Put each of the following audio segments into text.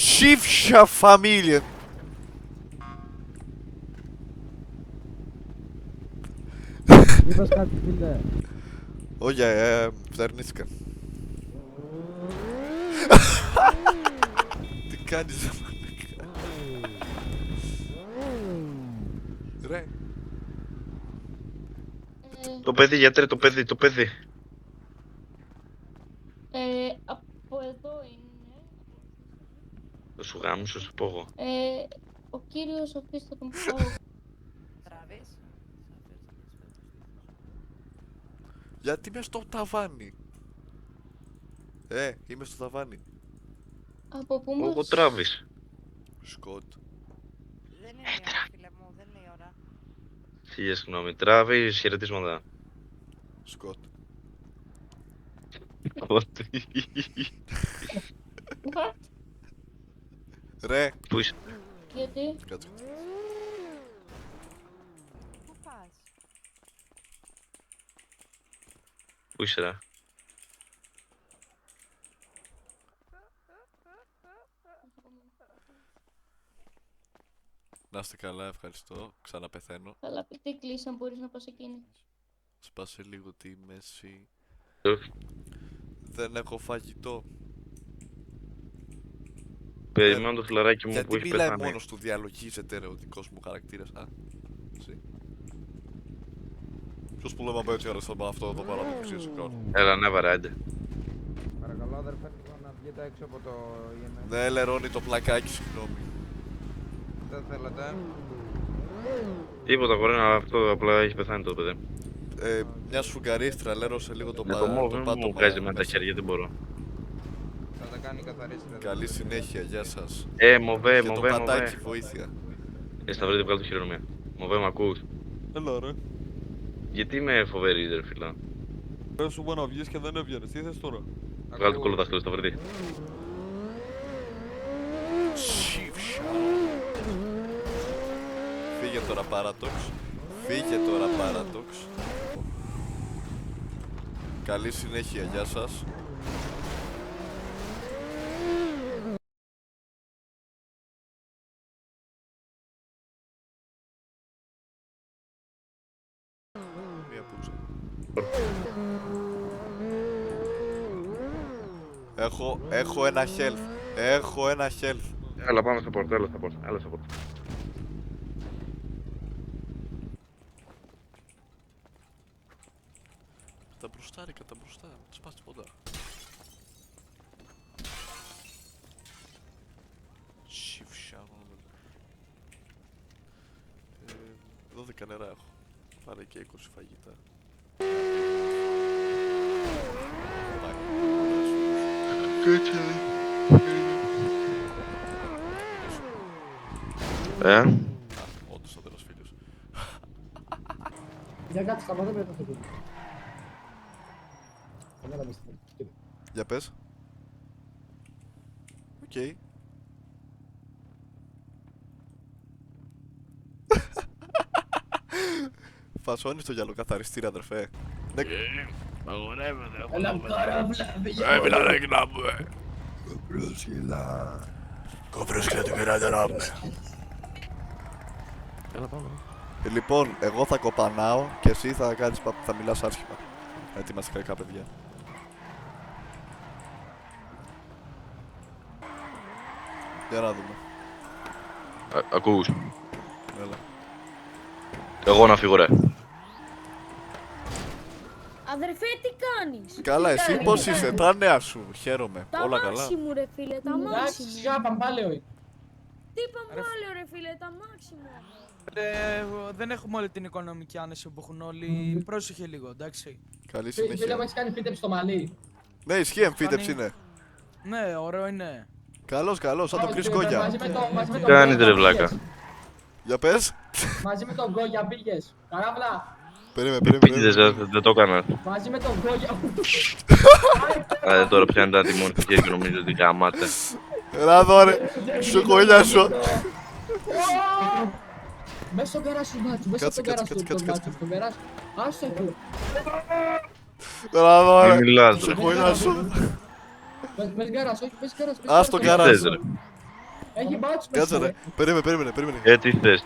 Σίφια φαμίλια. Είπες κάτι φίλε? Όχι, φτερνίστηκα. Τι κάνεις ρε μαλάκα? Ρε. Το παιδί, γιατρέ, το παιδί. Από εδώ είναι. Θα σου γάμισω, σου πω εγώ. Ο κύριος ο οποίος θα τον πω. Τραβείς. Γιατί είμαι στο ταβάνι? Είμαι στο ταβάνι. Από πού μας... Εγώ Τράβης. Σκοτ. Δεν είναι η ώρα, φίλε μου, δεν είναι η ώρα. Χίλια συγγνώμη. Τράβης, χαιρετίσματα. Σκοτ. What? Ρε. Πού είσαι? Γιατί? Κάτσε. Πού πας? Πού είσαι ρε? Να είστε καλά, ευχαριστώ. Ξαναπεθαίνω. Καλά, τι κλείσαν, μπορείς να πας εκείνη. Σπάσε λίγο τη μέση. Όχι. Δεν έχω φαγητό. Περιμένω το φιλαράκι μου που Γιατί έχει μιλάει πεθάνει. μόνος του, διαλογίζεται ρε ο δικός μου χαρακτήρας? Εσύ. Ποιος που λέμε έτσι άρεσε με αυτό εδώ πέρα το φυσικό? Έλα, ναι, βαράντε. Παρακαλώ αδερφέ να βγείτε έξω από το EMS. Ναι, λερώνει το πλακάκι, συγγνώμη. Δεν θέλετε? Τίποτα, κορένα, αυτό απλά έχει πεθάνει το παιδί. Μια σφουγγαρίστρα, λέρωσε λίγο το Το μόβ το μου πάτωμα βγάζει με τα μέσα. χέρια, δεν μπορώ. Θα τα κάνει καθαρίστρα. Καλή συνέχεια, γεια σας. Μοβέ, Και το μοβέ, πατάκι, μοβέ. βοήθεια. Σταυρίδη, βγάλω το χειρονομία. Μοβέ, μ' ακούς? Έλα ρε. Γιατί με φοβερή, ρε φίλα? Πες σου να βγεις και δεν έβγαινες, τι θες τώρα? Βγάλω το κολοδάχτυλο, Σταυρίδη. Φύγε τώρα Παράτοξ. Φύγε τώρα Παράτοξ. Καλή συνέχεια, γεια σας. Μία πούτσα. Έχω ένα health. Έχω ένα health. Έλα, πάμε στο πόρτο, έλα στο πόρτο. Τα μπροστάρικα, τα μπροστά. Σπάς τίποτα. Σιφσιά. 12 νερά έχω. Πάρε και 20 φαγητά. Όντως ο τέλος φίλος. Για κάτσε, σταματώ με το αυτοκίνητο. Καμέρα με στην. Για πες. Οκ. Φασώνεις το γυαλοκαθαριστήρα, αδερφέ. Ναι. Αγορεύεται, έχω Έλα το τώρα, Έμεινα ρε γνάμε. Κόβρεσκε την πειράτερά μου. Έλα, πάμε. Λοιπόν, εγώ θα κοπανάω και εσύ θα κάνεις θα μιλάς άσχημα. Γιατί είμαστε κακά παιδιά. Για να δούμε. Ακούς. Έλα. Εγώ να φύγω, ρε. Αδερφέ, τι κάνεις? Καλά, εσύ πώς είσαι, τα νέα σου, χαίρομαι. Τα Όλα καλά. μάξι μου ρε φίλε, τα μάξι Εντάξει, μου. σιγά παμπάλαιο. Τι παμπάλαιο ρε φίλε, τα μάξι μου. Δεν έχουμε όλη την οικονομική άνεση που έχουν όλοι. Πρόσεχε λίγο, εντάξει. Καλή Φίλε μου, συνέχεια. έχεις κάνει φύτεψη στο μαλλί. Ναι, ισχύει, εμφύτεψη είναι. Ναι, ωραίο είναι. Καλώς, καλώς, σαν το Chris Μαζί Γκόγια. με τον Κάνεις, Γκόγια ρε βλάκα. Για πες. Μαζί με τον Γκόγια πήγες. Καράβλα. Περίμενε. Πίτιδες, δεν το έκανα. Μαζί με τον Γκόγια. Τώρα πιάνει τα τιμόνια στο χέρι και νομίζω ότι γαμάτε. Έλα εδώ ρε, σου κολλιάσω. Μέσα στον καρά σου, μάτσου. Μέσα Κάτσε, στον καρά κάτσε, σου, κάτσε, τον κάτσε. μάτσου. Στον καρά σου. Άσο εκεί. Έλα εδώ Μη ρε, μιλάς, σου ρε. κολλιάσω. Μες γκάρας, όχι, μες γκάρας. Ας τον Τι καρά θες, σου. ρε. Έχει μπάτσο Κάτσε ρε. Περίμενε. Τι θες.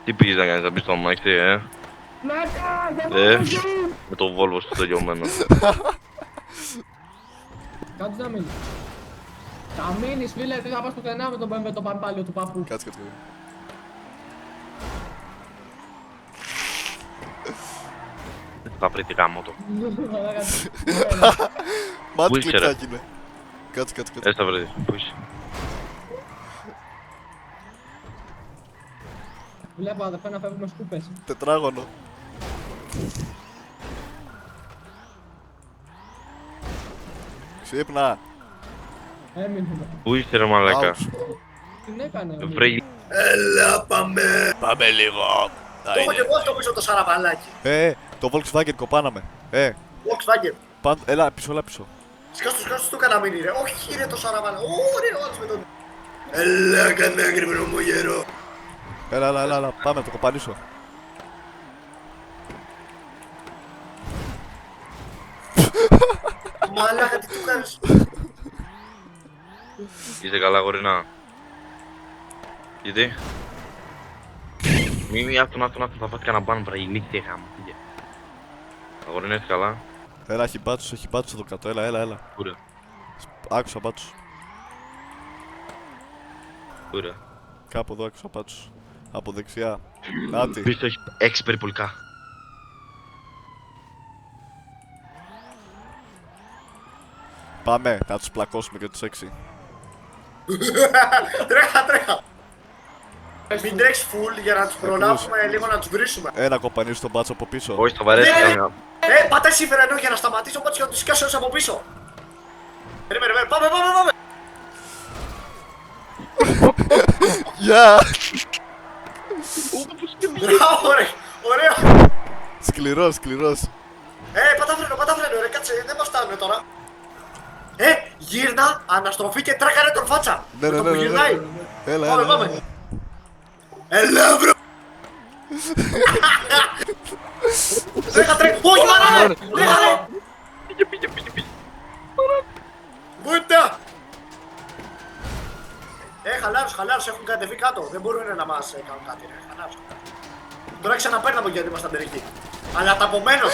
Τι πήγες να κάνεις, να μπεις στο αμάξι, με το Volvo στο τελειωμένο. Κάτσε να μείνεις. Θα μείνεις φίλε, τι θα πας πουθενά με το παμπάλιο του παππού. Κάτσε. Θα βρει τη γάμο του. Μάτι Πού είσαι, ρε? κλιπτάκι είναι. Κάτσε. Θα βρει, πού είσαι. Βλέπω αδερφέ να φεύγουμε σκούπες. Τετράγωνο. Ξύπνα. Έμεινε. Πού είσαι ρε μαλάκα. Άουσ. Την έκανε. Βρε, Έλα, πάμε. Πάμε λίγο. Το έχω και εγώ αυτό πίσω το σαραβαλάκι. Το Volkswagen κοπάναμε. Volkswagen. Έλα πίσω. Σκάσου του έκανα μείνει ρε. Όχι ρε το σαραβαλάκι. Ωραίο άλλος με τον... Έλα, κανένα γρήγορο μου γερό. Έλα, πάμε, το κοπανίσω. Μαλάκα, τι του κάνεις. είσαι καλά γορίνα. Γιατί. Μη αυτόν, θα φας κανένα μπαν βρε, ηλίθεια γάμο. Αγορίνα, είσαι καλά. Έλα, έχει μπάτσους εδώ κάτω. Έλα. Πού ρε, Άκουσα μπάτσους. πού ρε. Κάπου εδώ άκουσα μπάτσους. Από δεξιά. Άτι. Πίσω έχει 6 περιπολικά. Πάμε, να τους πλακώσουμε και τους 6. Τρέχα. Μην τρέξεις full για να τους προλάβουμε λίγο να τους βρίσουμε. Ένα κοπανίσω τον μπάτσο από πίσω. Όχι, θα βαρέσει καμιά. Πάτα εσύ φρενό για να σταματήσω πάτσο και να τους σκάσω έως από πίσω. Περίμενε, πάμε. Γεια! Μπράβο ρε, ωραίο. Σκληρός. Πάτα φρένο ρε, κάτσε, δεν μας φτάνουν τώρα. Γύρνα, αναστροφή και τρέχα ρε τον φάτσα. Ναι. Το που γυρνάει. Έλα. Πάμε. Έλα μπρο. Τρέχα, όχι μάνα ρε, τρέχα ρε. Πήγε. Βούτα. Χαλάρους, έχουν κατεβεί κάτω. Δεν μπορούν να μας κάνουν κάτι ρε, χαλάρους. Τώρα ξαναπέρναμε γιατί ήμασταν περικοί. Αλλά ταπομένος,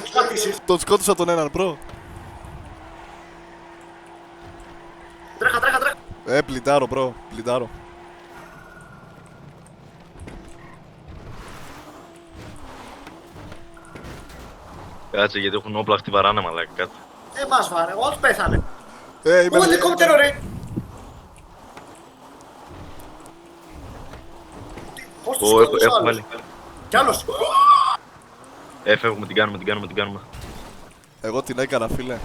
τους πάτησες. Τον σκότωσα τον έναν προ. Τρέχα. Πλυντάρω μπρο, πλυντάρω. Κάτσε γιατί έχουν όπλα χτυπαράνε μαλάκα, κάτσε. Μας βάρε, όλους πέθανε. Είμαι Ω, ελικόπτερο ρε. Πώς τους σκότωσε ο άλλος. Κι άλλος. Φεύγουμε, την κάνουμε. Εγώ την έκανα φίλε.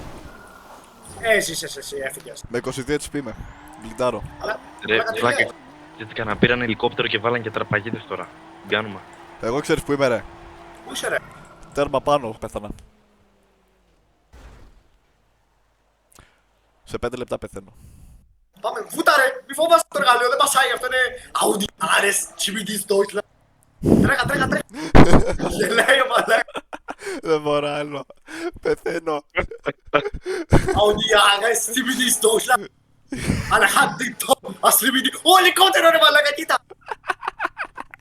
Εσύ, έφυγες. Με 22 HP είμαι. Πλυντάρω. Ρε, πλάκα, γιατί κανένα πήραν ελικόπτερο και βάλαν και τραπαγίδες τώρα. Την κάνουμε. Εγώ ξέρεις που είμαι ρε. Πού είσαι ρε. Τέρμα πάνω πέθανα. Σε 5 λεπτά πεθαίνω. Πάμε, βούτα ρε, μη φοβάσαι το εργαλείο, δεν πασάει, αυτό είναι Audi RS Chimidis Deutschland. Τρέχα. Γελάει ο μαλάκα. Δεν μπορώ άλλο. Πεθαίνω. Audi RS Chimidis Deutschland. Αλλά Huntington, αστριμίδι. Ω, ελικόπτερο ρε μαλάκα, κοίτα.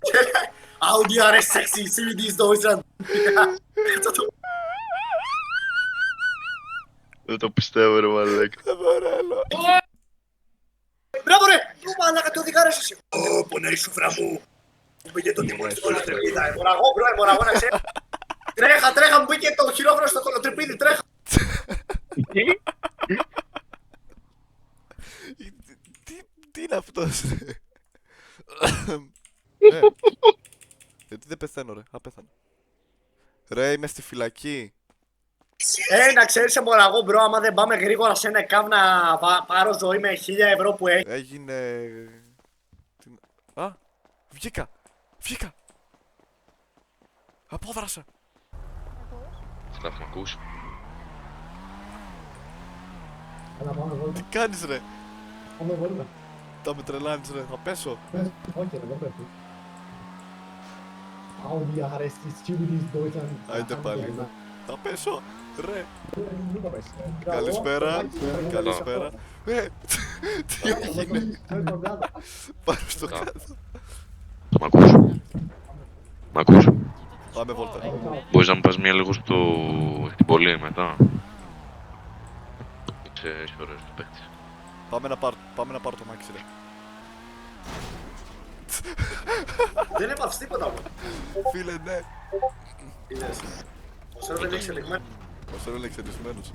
Γελάει. Audi RS Sexy Chimidis Deutschland. Κάτσα το. Δεν το πιστεύω ρε μαλάκα. Δεν μπορώ άλλο. Μπράβο ρε! Ω μαλάκα, το οδηγάρες εσύ. Ω, πονάει σου φραμμού. Μου πήγε το τιμόνι στο κολοτρεπίδα. Εμοραγώ μπρο, εμοραγώ να ξέρει. Τρέχα, μου πήγε το χειρόφρονο στο κολοτρεπίδι, τρέχα. Τι είναι αυτός. Γιατί δεν πεθαίνω ρε, απέθανα. Ρε, είμαι στη φυλακή. Να ξέρεις εμοραγώ μπρο, άμα δεν πάμε γρήγορα σε ένα κάμ να πάρω ζωή με 1.000 ευρώ που έχει. Έγινε... Α, βγήκα. Απόδρασα. Θα με ακούς. Έλα πάμε βόλτα. Τι κάνεις ρε. Πάμε βόλτα. Τα με τρελάνεις ρε, θα πέσω. Όχι ρε, δεν πρέπει. Audi RS Chimidis Deutschland. Άιντε πάλι. Θα πέσω. Ρε. Μην το πες. Καλησπέρα. Καλησπέρα. Τι έγινε. Πάνω στο Μπράβο. κάτω. Μ' ακούς? Μ' ακούς? Πάμε βόλτα. Μπορείς να μου πας μία λίγο στην πόλη μετά? Είσαι ωραίος του παίκτης. Πάμε να πάρω το μάξι, ρε. Δεν έπαθες τίποτα μου. Φίλε, ναι. Είδες. Ο σερβερ είναι εξελιγμένο. Ο σερβερ είναι εξελισμένος.